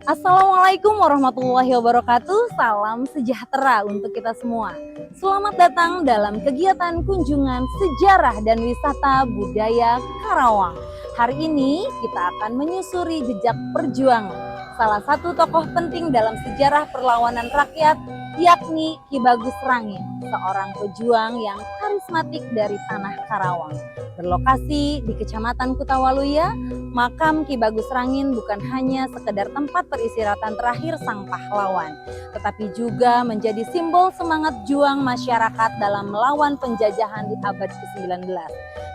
Assalamualaikum warahmatullahi wabarakatuh. Salam sejahtera untuk kita semua. Selamat datang dalam kegiatan kunjungan sejarah dan wisata budaya Karawang. Hari ini kita akan menyusuri jejak perjuangan salah satu tokoh penting dalam sejarah perlawanan rakyat, yakni Ki Bagus Rangin, seorang pejuang yang karismatik dari tanah Karawang. Berlokasi di Kecamatan Kutawaluya, makam Ki Bagus Rangin bukan hanya sekedar tempat peristirahatan terakhir sang pahlawan, tetapi juga menjadi simbol semangat juang masyarakat dalam melawan penjajahan di abad ke-19.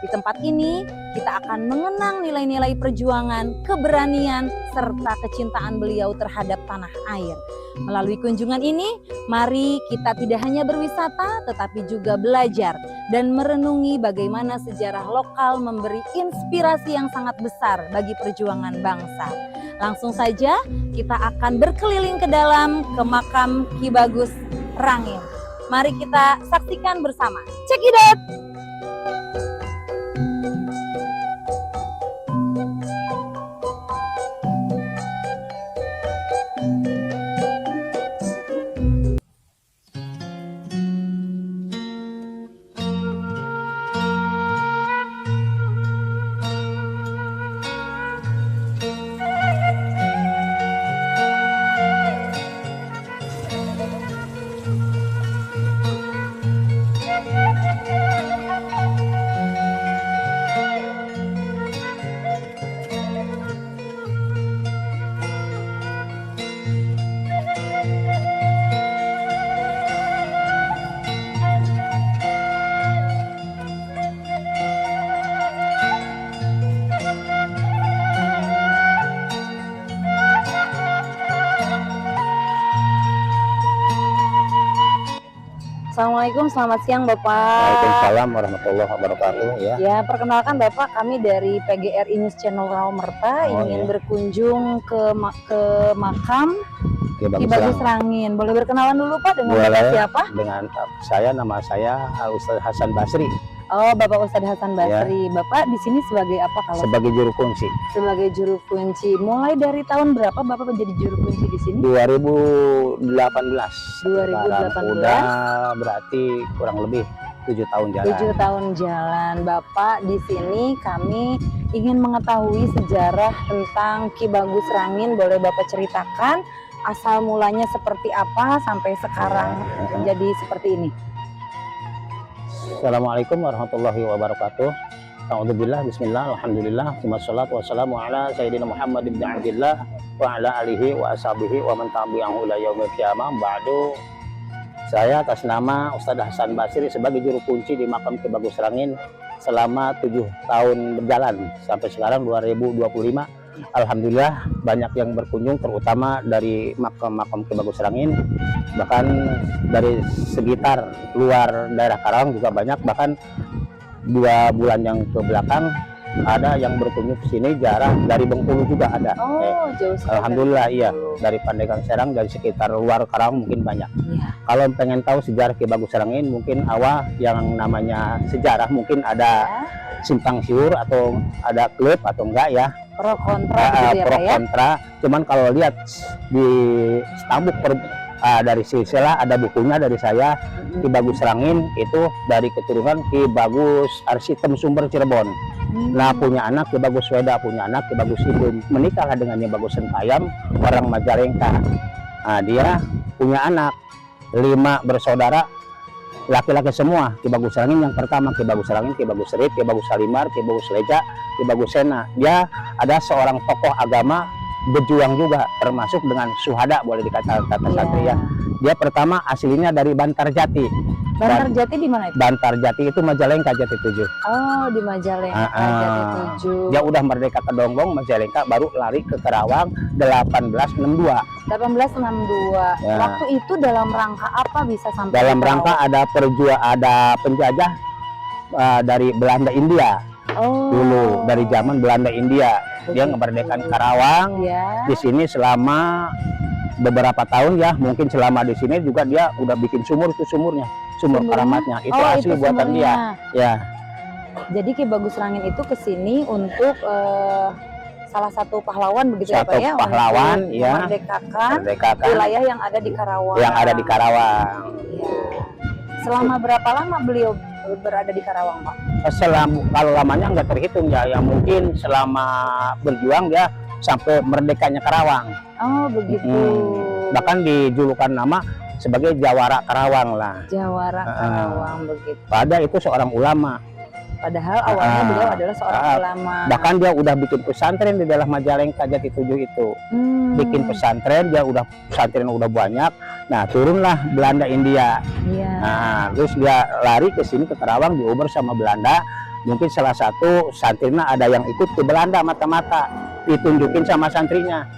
Di tempat ini, kita akan mengenang nilai-nilai perjuangan, keberanian, serta kecintaan beliau terhadap tanah air. Melalui kunjungan ini, mari kita tidak hanya berwisata, tetapi juga belajar dan merenungi bagaimana sejarah lokal memberi inspirasi yang sangat besar bagi perjuangan bangsa. Langsung saja, kita akan berkeliling ke dalam ke makam Ki Bagus Rangin. Mari kita saksikan bersama. Check it out! Assalamualaikum, selamat siang Bapak. Waalaikumsalam warahmatullahi wabarakatuh. Ya, perkenalkan Bapak, kami dari PGRI News Channel Rawamerta ingin berkunjung ke makam Ki Bagus Rangin. Boleh berkenalan dulu Pak dengan Bapak siapa? Dengan nama saya Ustadz Hasan Basri. Oh, Bapak Ustadz Hasan Basri. Bapak di sini sebagai apa kalau? Sebagai juru kunci. Sebagai juru kunci. Mulai dari tahun berapa Bapak menjadi juru kunci di sini? 2018. 2018. Udah berarti kurang lebih 7 tahun jalan. 7 tahun jalan. Bapak di sini kami ingin mengetahui sejarah tentang Ki Bagus Rangin. Boleh Bapak ceritakan asal mulanya seperti apa sampai sekarang menjadi seperti ini? Assalamualaikum warahmatullahi wabarakatuh. A'udzubillah, bismillah, alhamdulillah, wassalatu wassalamu ala sayyidina Muhammad ibn Abdillah wa ala alihi wa ashabihi wa man tabi'ahu ila yaumil qiyamah. Ba'du. Saya atas nama Ustadz Hasan Basri sebagai juru kunci di makam Ki Bagus Rangin selama 7 tahun berjalan sampai sekarang 2025. Alhamdulillah banyak yang berkunjung, terutama dari makam Ki Bagus Rangin, bahkan dari sekitar luar daerah Karawang juga banyak. Bahkan 2 bulan yang ke belakang ada yang berkunjung ke sini jarang, dari Bengkulu juga ada. Jauh sekali. Alhamdulillah iya, dari Pandeglang Serang, dari sekitar luar Karawang mungkin banyak. Kalau pengen tahu sejarah Ki Bagus Rangin, mungkin awal yang namanya sejarah mungkin ada simpang siur atau ada klub atau enggak ya, pro kontra gitu ya, pro kontra. Cuman kalau lihat di stabuk dari silsilah ada bukunya dari saya, Ki Bagus Rangin itu dari keturunan Ki Bagus Arsitem Sumber Cirebon. Nah, punya anak Ki Bagus Weda, punya anak Ki Bagus Hidum, menikahlah dengan Ki Bagus Sentayam orang Majalengka. Nah, dia punya anak 5 bersaudara, laki-laki semua. Ki Bagus Rangin yang pertama, Ki Bagus Rangin, Ki Bagus Rit, Ki Bagus Salimar, Ki Bagus Leja, Ki Bagus Sena. Dia ada seorang tokoh agama, berjuang juga, termasuk dengan syuhada, boleh dikatakan satria. Dia pertama aslinya dari Bantarjati. Bantarjati di mana itu? Bantarjati itu Majalengka, Jati 7. Oh, di Majalengka, Jati 7. Dia udah merdeka ke Donggong, Majalengka, baru lari ke Karawang 1862. 1862. Ya. Waktu itu dalam rangka apa bisa sampai? Dalam rangka ada penjajah dari Belanda India. Dulu dari zaman Belanda India. Dia ngemerdekan Karawang. Di sini selama beberapa tahun ya, mungkin selama di sini juga dia udah bikin sumur, itu sumur keramatnya itu asli itu buatan dia. Ya. Jadi Ki Bagus Rangin itu kesini untuk salah satu pahlawan begitu ya Satu Pak ya? pahlawan, untuk ya. memerdekakan Merdekakan wilayah yang ada di Karawang. yang ada di Karawang. Iya. Selama berapa lama beliau berada di Karawang Pak? Kalau lamanya nggak terhitung ya, yang mungkin selama berjuang ya sampai merdekanya Karawang. Oh begitu. Bahkan dijulukan nama sebagai Jawara Karawang lah. Jawara Karawang begitu. Pada itu seorang ulama. Padahal awalnya beliau adalah seorang ulama. Bahkan dia udah bikin pesantren di daerah Majalengka Jati 7 itu. Bikin pesantren, dia udah pesantren udah banyak. Nah, turunlah Belanda India. Iya. Nah, terus dia lari ke sini ke Karawang, diuber sama Belanda. Mungkin salah satu santrinya ada yang ikut ke Belanda mata-mata, ditunjukin sama santrinya.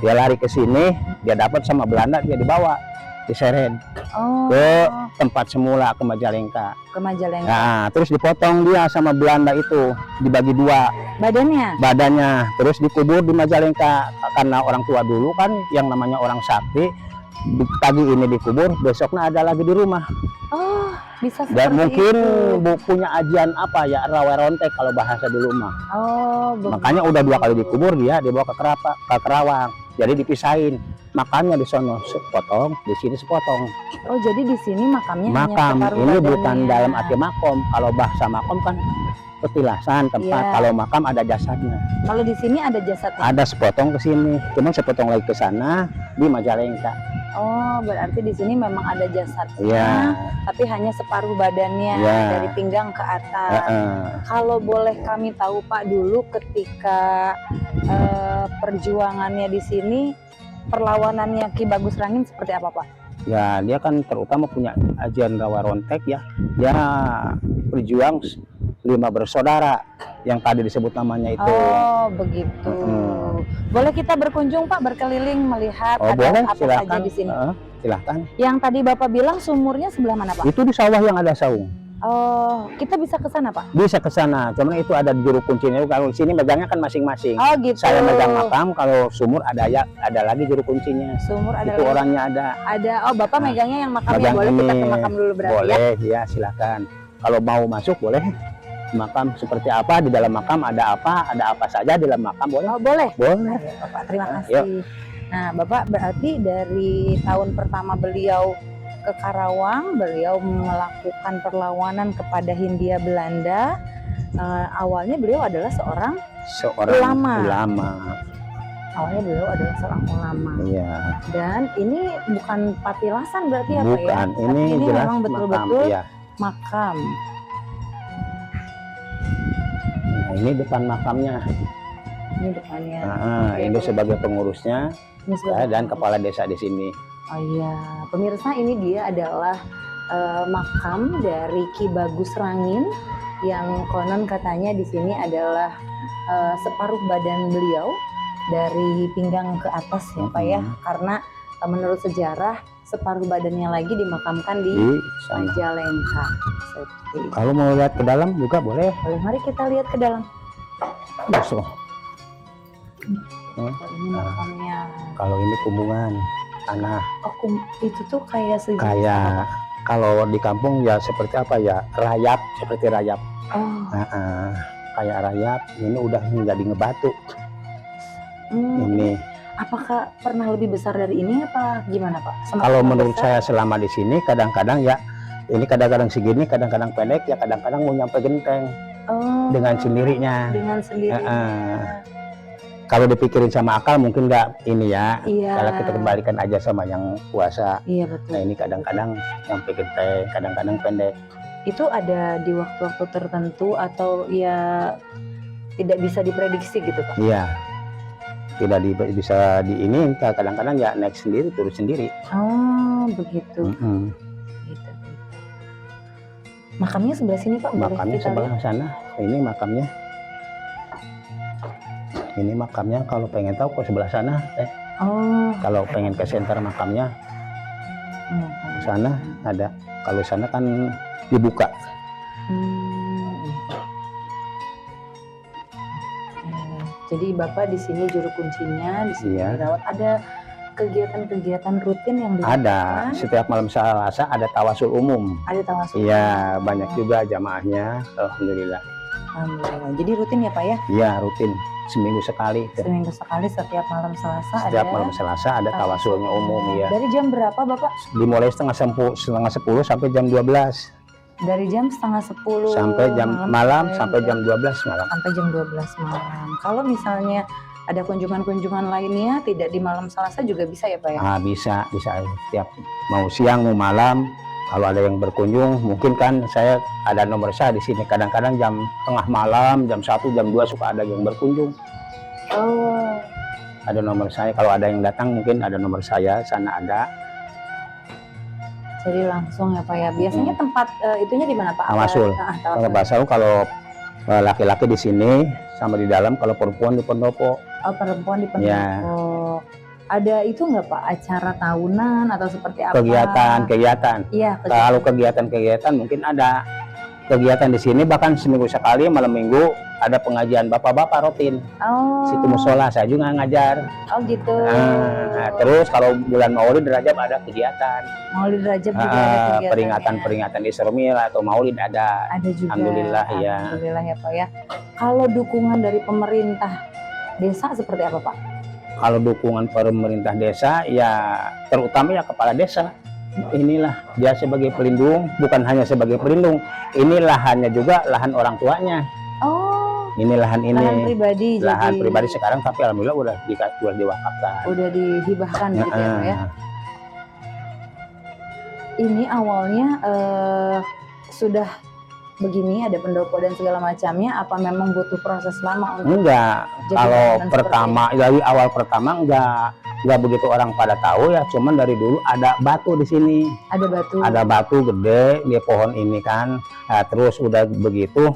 Dia lari ke sini, dia dapat sama Belanda, dia dibawa diseret ke tempat semula ke Majalengka. Ke Majalengka. Nah, terus dipotong dia sama Belanda itu, dibagi dua badannya, terus dikubur di Majalengka karena orang tua dulu kan yang namanya orang sakti, pagi ini dikubur, besoknya ada lagi di rumah. Oh, bisa seperti Dan mungkin itu. punya ajian apa ya, rawerontek kalau bahasa dulu mah. Oh, Makanya udah 2 kali dikubur, dia dibawa ke Karawang. Jadi dipisahin, makamnya di sono sepotong, di sini sepotong. Oh, jadi di sini makamnya Makam hanya separuh ini badannya. bukan dalam arti makom. Kalau bahasa makom kan petilasan tempat. Iya. Kalau makam ada jasadnya. Kalau di sini ada jasadnya. Ada sepotong ke sini, cuman sepotong lagi ke sana di Majalengka. Oh, berarti di sini memang ada jasadnya, Iya. tapi hanya separuh badannya Iya. dari pinggang ke atas. Kalau boleh kami tahu Pak, dulu ketika perjuangannya di sini, perlawanannya Ki Bagus Rangin seperti apa Pak? Ya, dia kan terutama punya ajian rawerontek ya. Dia berjuang 5 bersaudara yang tadi disebut namanya itu. Oh, begitu. Boleh kita berkunjung Pak, berkeliling melihat ada Boleh, apa silakan. saja di sini? Silahkan. Yang tadi Bapak bilang sumurnya sebelah mana Pak? Itu di sawah yang ada saung. Oh, kita bisa ke sana Pak? Bisa ke sana, cuman itu ada juru kuncinya. Kalau di sini megangnya kan masing-masing. Oh gitu. Saya megang makam, kalau sumur ada lagi juru kuncinya. Sumur ada Itu lagi. orangnya ada. Ada. Oh, Bapak megangnya yang makamnya. Megang Boleh kita ini. ke makam dulu berarti ya? Boleh, ya silakan. Kalau mau masuk boleh. Makam seperti apa, di dalam makam ada apa saja di dalam makam boleh. Oh, boleh. Boleh. Ayo, Bapak, terima Nah, kasih. Nah, Bapak berarti dari tahun pertama beliau ke Karawang, beliau melakukan perlawanan kepada Hindia Belanda. Awalnya beliau adalah seorang ulama. Awalnya beliau adalah seorang ulama. Iya. Dan ini bukan patilasan berarti ya Pak ya? Bukan, Tapi ini jelas memang betul-betul makam. Iya. makam. Nah, ini depan makamnya. Ini depannya. Ini sebagai pengurusnya Ini sebagai dan kepala desa di sini. Oh iya, pemirsa, ini dia adalah makam dari Ki Bagus Rangin yang konon katanya di sini adalah separuh badan beliau dari pinggang ke atas ya Pak ya, karena menurut sejarah separuh badannya lagi dimakamkan di sana. Majalengka. Kalau mau lihat ke dalam juga boleh. Boleh, mari kita lihat ke dalam. Masuk. Ini makamnya. Kalau ini kumbungan tanah. Oh, itu tuh kayak Kayak kalau di kampung ya seperti apa ya, rayap, seperti rayap. Oh. Kayak rayap. Ini udah jadi ngebatu. Ini. Apakah pernah lebih besar dari ini apa gimana Pak? Kalau menurut saya selama di sini kadang-kadang ya ini kadang-kadang segini, kadang-kadang pendek, ya kadang-kadang mau nyampe genteng dengan sendirinya. Dengan sendirinya. Kalau dipikirin sama akal mungkin nggak ini ya. Iya. Kalau kita kembalikan aja sama yang kuasa. Iya betul. Nah ini kadang-kadang nyampe genteng, kadang-kadang pendek. Itu ada di waktu-waktu tertentu atau ya tidak bisa diprediksi gitu Pak? Iya. Tidak bisa di ini, kadang-kadang ya naik sendiri, turun sendiri. Oh begitu. Gitu. Makamnya sebelah sini Pak? Makamnya sebelah sana. Ini makamnya. Ini makamnya, kalau pengen tahu ke sebelah sana. Kalau pengen ke senter makamnya, sana ada. Kalau sana kan dibuka. Jadi Bapak di sini juru kuncinya, di sini dirawat. Ada kegiatan-kegiatan rutin yang dilakukan? Ada. Setiap malam Selasa ada tawasul umum. Ada tawasul. Iya, banyak juga jamaahnya. Alhamdulillah. Alhamdulillah. Jadi rutin ya Pak ya? Iya, rutin. seminggu sekali. Seminggu sekali setiap malam Selasa Setiap ada. malam Selasa ada tawasulnya umum ya. Dari jam berapa Bapak? Dimulai setengah 10 sampai jam 12. Dari jam setengah 10 sampai jam malam sampai jam 12 malam. Sampai jam 12 malam. Kalau misalnya ada kunjungan-kunjungan lainnya tidak di malam Selasa juga bisa ya Pak ya? Ah, bisa setiap mau siang mau malam. Kalau ada yang berkunjung, mungkin kan saya ada nomor saya di sini. Kadang-kadang jam tengah malam, jam 1, jam 2 suka ada yang berkunjung. Oh. Ada nomor saya. Kalau ada yang datang mungkin ada nomor saya, sana ada. Jadi langsung ya Pak ya. Biasanya tempat itunya di mana Pak? Tawasul. Kalau tawasul kalau laki-laki di sini sama di dalam, kalau perempuan di pendopo. Oh, perempuan di pendopo. Ya. Ada itu nggak Pak, acara tahunan atau seperti apa? Kegiatan. Iya. Kalau kegiatan mungkin ada kegiatan di sini, bahkan seminggu sekali malam minggu ada pengajian bapak-bapak rutin. Oh. Situ musola saya juga ngajar. Oh gitu. Nah, terus kalau bulan Maulid Rajab ada kegiatan. Maulid Rajab juga ada kegiatan. Peringatan Isromil atau Maulid ada. Ada juga. Alhamdulillah ya. Alhamdulillah ya Pak ya. Kalau dukungan dari pemerintah desa seperti apa Pak? Kalau dukungan pemerintah desa ya terutama ya kepala desa. Inilah dia sebagai pelindung, bukan hanya sebagai pelindung. Ini lahannya juga lahan orang tuanya. Oh. Ini lahan ini. Lahan pribadi. Sekarang tapi alhamdulillah udah diwakafkan. Udah dihibahkan gitu ya Pak ya. Ini awalnya sudah begini ada pendopo dan segala macamnya, apa memang butuh proses lama untuk? Enggak, kalau pertama dari awal pertama enggak begitu orang pada tahu ya, cuman dari dulu ada batu di sini. Ada batu gede di pohon ini kan. Nah, terus udah begitu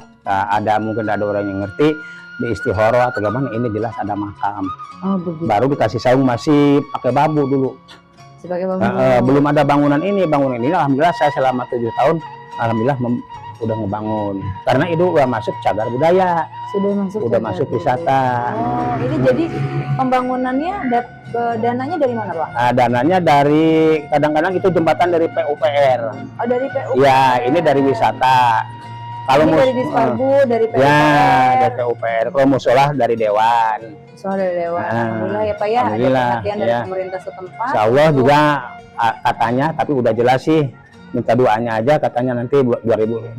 mungkin ada orang yang ngerti di istihoro atau gimana, ini jelas ada makam. Oh, begitu. Baru dikasih saung masih pakai bambu dulu. Belum ada bangunan ini alhamdulillah saya selama 7 tahun alhamdulillah udah ngebangun, karena itu udah masuk cagar budaya, udah masuk wisata. Oh, ini jadi pembangunannya dananya dari mana Pak? Dananya dari kadang-kadang itu jembatan dari PUPR. Oh, dari PUPR. Ya, ini dari wisata. Kalau dari Disparbu, dari PUPR. Ya, dari PUPR. Kalau musola dari Dewan. Alhamdulillah ya Pak ya. Alhamdulillah. Ada perhatian dari pemerintah setempat. Insya Allah juga katanya, tapi udah jelas sih. Minta doanya aja, katanya nanti 2026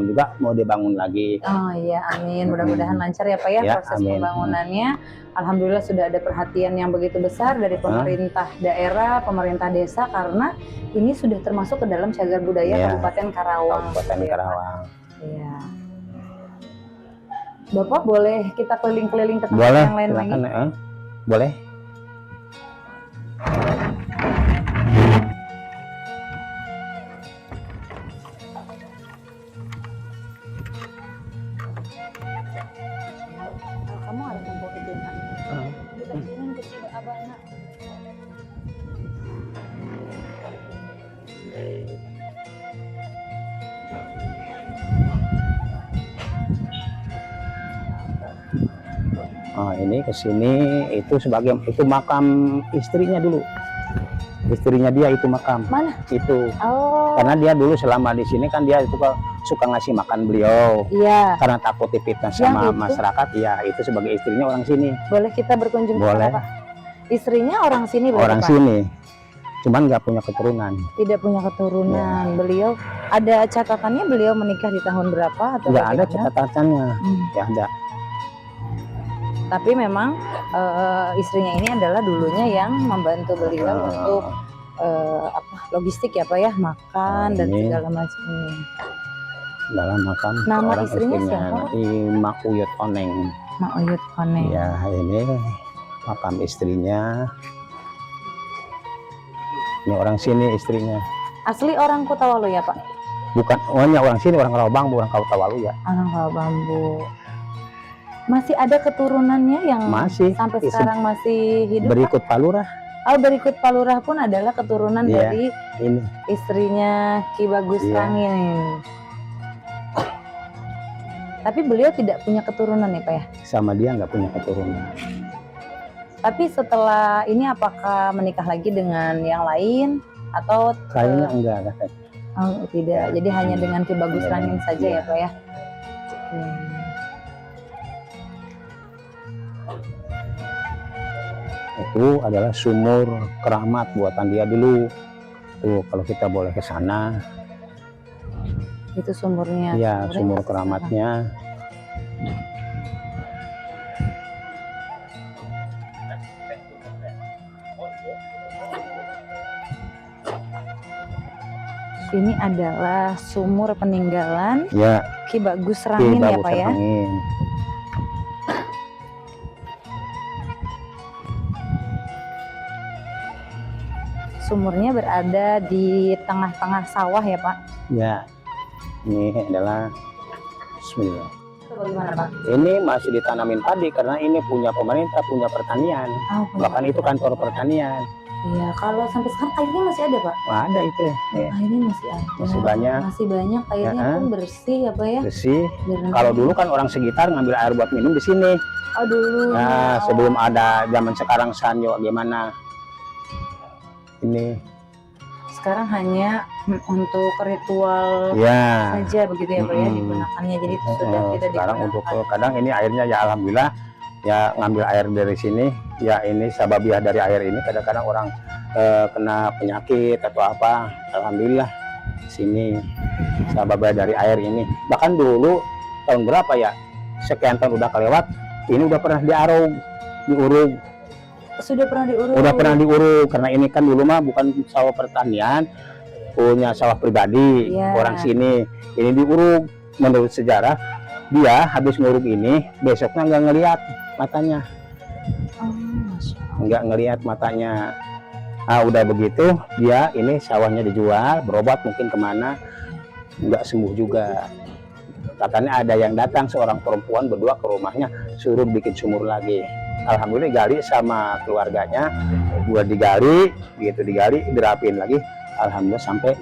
juga mau dibangun lagi. Oh iya, amin. Mudah-mudahan lancar ya Pak ya, proses pembangunannya. Alhamdulillah sudah ada perhatian yang begitu besar dari pemerintah daerah, pemerintah desa, karena ini sudah termasuk ke dalam cagar budaya Kabupaten Karawang. Iya. Bapak boleh kita keliling-keliling ke tempat yang lain lagi? Boleh. Kamu ada kumpul ke desa? Kita bikin kecil abahna. Ini kesini itu makam istrinya dulu. Istrinya dia itu makam. Mana? Itu. Oh. Karena dia dulu selama di sini kan dia suka ngasih makan beliau. Iya. Karena takut difitnah sama masyarakat, ya itu sebagai istrinya orang sini. Boleh kita berkunjung ke sana, Pak? Istrinya orang sini berarti, orang Pak? Sini. Cuman nggak punya keturunan. Tidak punya keturunan. Beliau ada catatannya beliau menikah di tahun berapa atau nggak ada catatannya. Ya ada. Tapi memang istrinya ini adalah dulunya yang membantu beliau untuk logistik ya Pak ya, makan dan segala macamnya. Dalam makam nama istrinya siapa? Mak Uyut Oneng. Mak Uyut Oneng. Ya, ini makam istrinya. Ini orang sini istrinya. Asli orang Kutawalu ya Pak? Bukan, orang sini, orang Rawabambu, orang Kutawalu ya. Orang Rawabambu. Masih ada keturunannya yang sampai sekarang masih hidup? Berikut Pak Lurah. Oh, berikut Pak Lurah pun adalah keturunan dari istrinya Ki Bagus Rangin. Tapi beliau tidak punya keturunan ya Pak ya? Sama dia nggak punya keturunan. Tapi setelah ini apakah menikah lagi dengan yang lain atau? Kayaknya enggak. Oh, tidak. Jadi hanya dengan Ki Bagus Rangin saja ya Pak ya? Itu adalah sumur keramat buatan dia dulu. Tuh kalau kita boleh ke sana. Itu sumurnya. Iya, sumur masih keramatnya. Ini adalah sumur peninggalan Ya, Ki Bagus Ki Rangin ya Bagus Pak ya. Rangin. Sumurnya berada di tengah-tengah sawah ya Pak. Ya, ini adalah Bismillah. Itu bagaimana Pak? Ini masih ditanamin padi karena ini punya pemerintah, punya pertanian. Oh, Bahkan itu kantor pertanian. Iya, kalau sampai sekarang airnya masih ada Pak? Wah, ada itu. Ya. Airnya masih ada. Masih banyak. Masih banyak, airnya Ya, pun bersih ya Pak ya. bersih. Dan Kalau dulu kan orang sekitar ngambil air buat minum di sini. oh dulu. Nah, sebelum ada zaman sekarang Sanyo gimana? Ini. Sekarang hanya untuk ritual Ya. saja begitu ya Pak ya Mm-mm. digunakannya. Jadi itu sudah tidak Sekarang digunakan. untuk kadang ini airnya ya alhamdulillah ya ngambil air dari sini. Ya ini sababiah dari air ini. Kadang-kadang orang kena penyakit atau apa. Alhamdulillah sini sababiah dari air ini. Bahkan dulu tahun berapa ya? Sekian tahun udah kelewat. Ini udah pernah diurug. Sudah pernah diurus. Udah pernah diuruk karena ini kan dulu mah bukan sawah pertanian, punya sawah pribadi orang sini. Ini diuruk. Menurut sejarah dia habis nguruk ini besoknya nggak ngelihat matanya, nggak ngelihat matanya. Ah udah begitu dia ini sawahnya dijual, berobat mungkin kemana, nggak sembuh juga. Katanya ada yang datang seorang perempuan berdua ke rumahnya suruh bikin sumur lagi. Alhamdulillah digali sama keluarganya, buat digali, begitu digali, dirapin lagi. Alhamdulillah sampai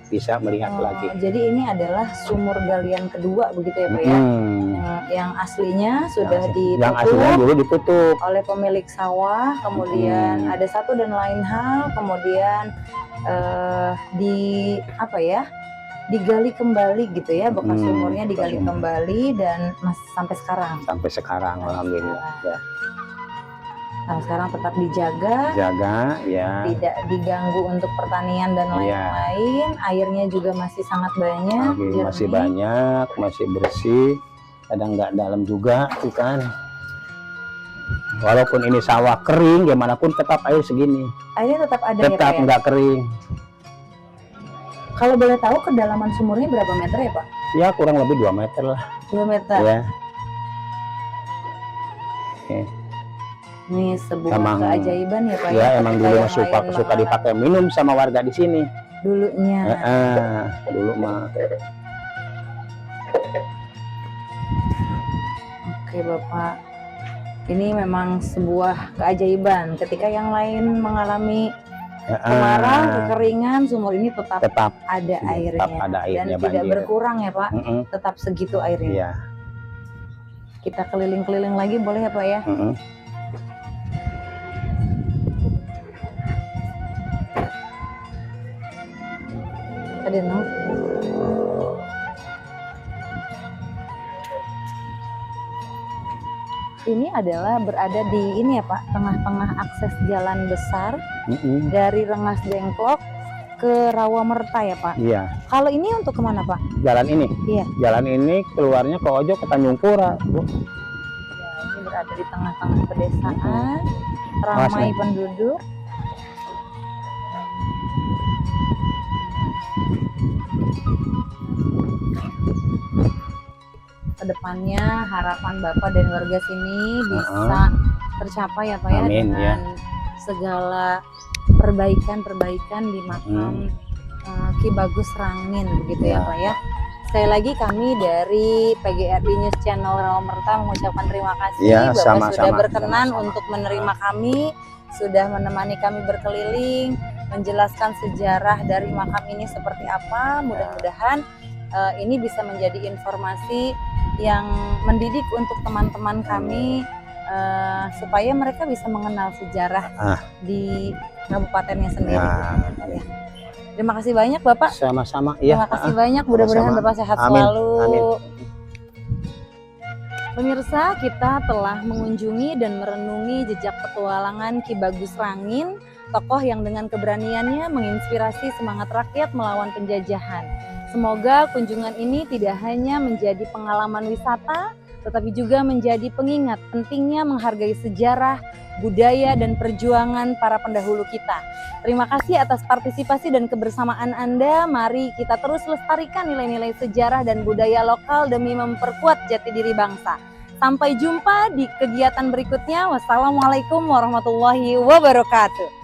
bisa melihat lagi. Jadi ini adalah sumur galian kedua begitu ya Pak ya? Yang aslinya sudah ditutup. Yang aslinya dulu ditutup oleh pemilik sawah, kemudian ada satu dan lain hal, kemudian digali kembali gitu ya, bekas sumurnya digali kembali dan sampai sekarang. Sampai sekarang, alhamdulillah. Ya. Nah, sekarang tetap dijaga, ya. Tidak diganggu untuk pertanian dan lain-lain. Airnya juga masih sangat banyak, masih banyak, masih bersih. Kadang nggak dalam juga, tuh kan. Walaupun ini sawah kering, gimana pun tetap air segini. Airnya tetap ada tetap ya Pak? Nggak kering. Kalau boleh tahu kedalaman sumurnya berapa meter ya Pak? Ya kurang lebih 2 meter lah. 2 meter? Ya. Ini sebuah keajaiban ya Pak ya? Emang dulu suka dipakai minum sama warga di sini. Dulunya. Dulu mah. Oke Bapak. Ini memang sebuah keajaiban. Ketika yang lain mengalami kemarau, kekeringan, sumur ini tetap ada airnya. Tetap ada airnya, dan tidak berkurang ya Pak. Tetap segitu airnya. Iya. Kita keliling-keliling lagi boleh ya Pak ya? Ada no? Ini adalah berada di ini ya Pak, tengah-tengah akses jalan besar dari Rengas Dengklok ke Rawamerta ya Pak. Iya. Kalau ini untuk kemana Pak? Jalan ini? Iya. Jalan ini keluarnya ke Ojo ke Tanjung Pura, Bu. Ya, ini berada di tengah-tengah pedesaan, ramai penduduk. Kedepannya harapan Bapak dan warga sini bisa tercapai ya Pak ya, dengan segala perbaikan di makam Ki Bagus Rangin begitu ya Pak ya. Sekali lagi kami dari PGRI News Channel Rawamerta mengucapkan terima kasih Bapak sudah berkenan untuk menerima kami, sudah menemani kami berkeliling, menjelaskan sejarah dari makam ini seperti apa. Mudah-mudahan ini bisa menjadi informasi yang mendidik untuk teman-teman kami supaya mereka bisa mengenal sejarah di kabupatennya sendiri. Ya. Terima kasih banyak Bapak. Sama-sama. Terima kasih banyak. Mudah-mudahan Bapak sehat selalu. Amin. Pemirsa, kita telah mengunjungi dan merenungi jejak petualangan Ki Bagus Rangin, tokoh yang dengan keberaniannya menginspirasi semangat rakyat melawan penjajahan. Semoga kunjungan ini tidak hanya menjadi pengalaman wisata, tetapi juga menjadi pengingat pentingnya menghargai sejarah, budaya, dan perjuangan para pendahulu kita. Terima kasih atas partisipasi dan kebersamaan Anda. Mari kita terus lestarikan nilai-nilai sejarah dan budaya lokal demi memperkuat jati diri bangsa. Sampai jumpa di kegiatan berikutnya. Wassalamualaikum warahmatullahi wabarakatuh.